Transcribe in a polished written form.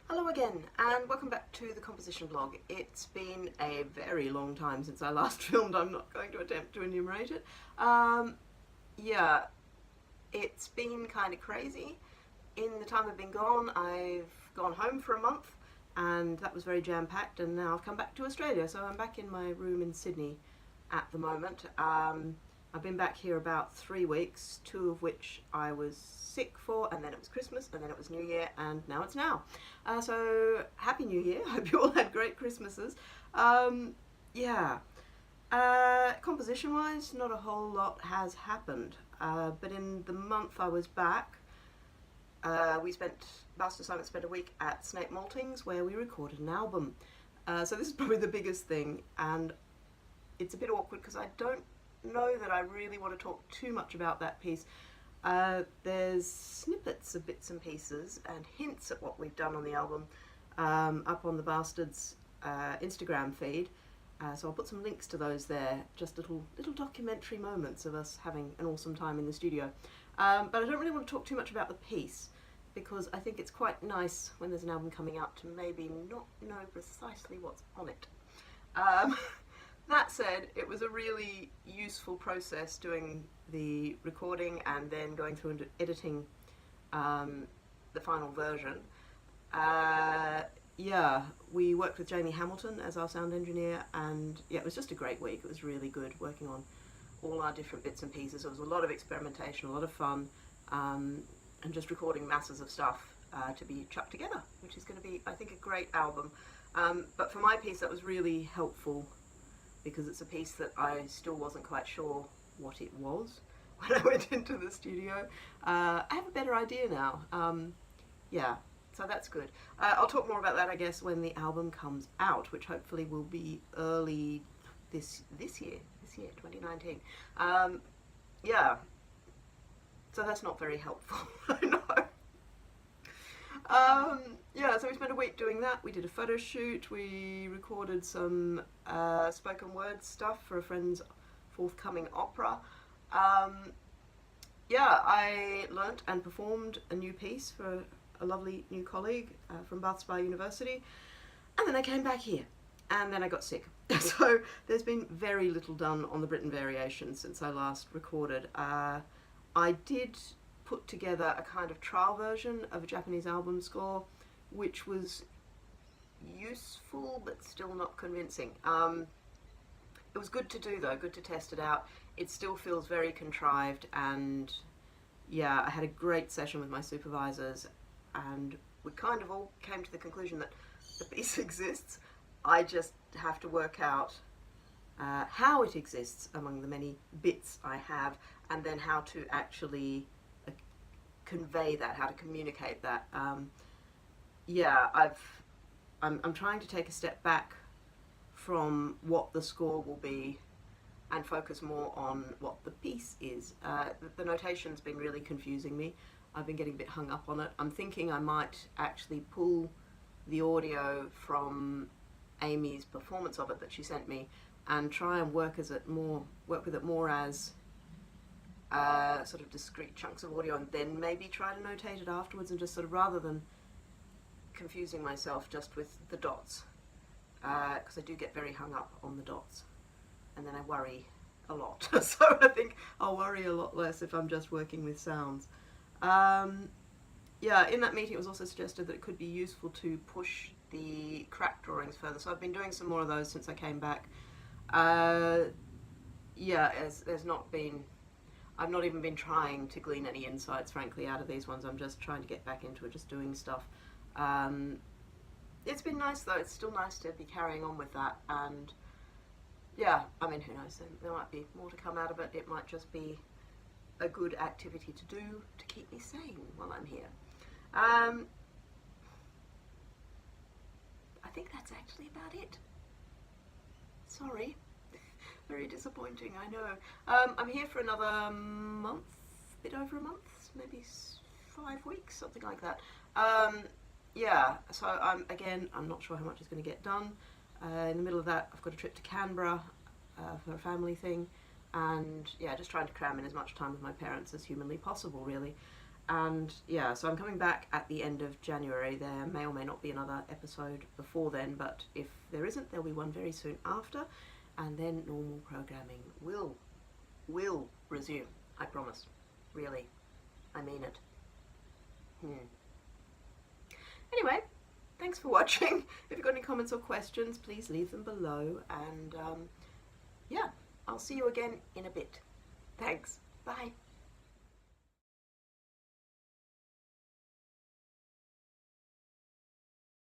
Hello again, and welcome back to the composition blog. It's been a very long time since I last filmed. I'm not going to attempt to enumerate it. Yeah, it's been kind of crazy. In the time I've been gone, I've gone home for a month, and that was very jam-packed, and now I've come back to Australia, so I'm back in my room in Sydney at the moment. I've been back here about 3 weeks, two of which I was sick for, and then it was Christmas, and then it was New Year, and now it's now. So Happy New Year. Hope you all had great Christmases. Yeah. Composition-wise, not a whole lot has happened, but in the month I was back, Basta Simon spent a week at Snape Maltings where we recorded an album. So this is probably the biggest thing, and it's a bit awkward because I don't know that I really want to talk too much about that piece. There's snippets of bits and pieces and hints at what we've done on the album up on the Bastards Instagram feed. So I'll put some links to those there, just little documentary moments of us having an awesome time in the studio. But I don't really want to talk too much about the piece because I think it's quite nice when there's an album coming out to maybe not know precisely what's on it. That said, it was a really useful process doing the recording and then going through and editing the final version. Yeah, we worked with Jamie Hamilton as our sound engineer, and yeah, it was just a great week. It was really good working on all our different bits and pieces. It was a lot of experimentation, a lot of fun, and just recording masses of stuff to be chucked together, which is going to be, I think, a great album. But for my piece, that was really helpful because it's a piece that I still wasn't quite sure what it was when I went into the studio. I have a better idea now. Yeah, so that's good. I'll talk more about that, I guess, when the album comes out, which hopefully will be early this year, 2019. Yeah, so that's not very helpful, I know. Yeah, so we spent a week doing that. We did a photo shoot. We recorded some spoken word stuff for a friend's forthcoming opera. Yeah, I learnt and performed a new piece for a lovely new colleague from Bath Spa University. And then I came back here. And then I got sick. So there's been very little done on the Britain variation since I last recorded. I did put together a kind of trial version of a Japanese album score, which was useful but still not convincing. It was good to do though, good to test it out. It still feels very contrived, and yeah, I had a great session with my supervisors, and we kind of all came to the conclusion that the piece exists. I just have to work out how it exists among the many bits I have, and then how to actually convey that, how to communicate that. Yeah, I'm trying to take a step back from what the score will be and focus more on what the piece is. The notation's been really confusing me. I've been getting a bit hung up on it. I'm thinking I might actually pull the audio from Amy's performance of it that she sent me and try and work with it more as sort of discrete chunks of audio, and then maybe try to notate it afterwards, and just sort of, rather than confusing myself just with the dots, because I do get very hung up on the dots and then I worry a lot. So I think I'll worry a lot less if I'm just working with sounds. Yeah, in that meeting it was also suggested that it could be useful to push the crack drawings further, so I've been doing some more of those since I came back. Yeah, I've not even been trying to glean any insights, frankly, out of these ones. I'm just trying to get back into it, just doing stuff. It's been nice, though. It's still nice to be carrying on with that. And, yeah, I mean, who knows? There might be more to come out of it. It might just be a good activity to do to keep me sane while I'm here. I think that's actually about it. Sorry. Very disappointing, I know. I'm here for another month, bit over a month, maybe 5 weeks, something like that. Yeah, so I'm not sure how much is going to get done. In the middle of that, I've got a trip to Canberra for a family thing, and yeah, just trying to cram in as much time with my parents as humanly possible, really. And yeah, so I'm coming back at the end of January. There may or may not be another episode before then, but if there isn't, there'll be one very soon after, and then normal programming will resume. I promise. Really. I mean it. Anyway, thanks for watching. If you've got any comments or questions, please leave them below, and yeah, I'll see you again in a bit. Thanks. Bye.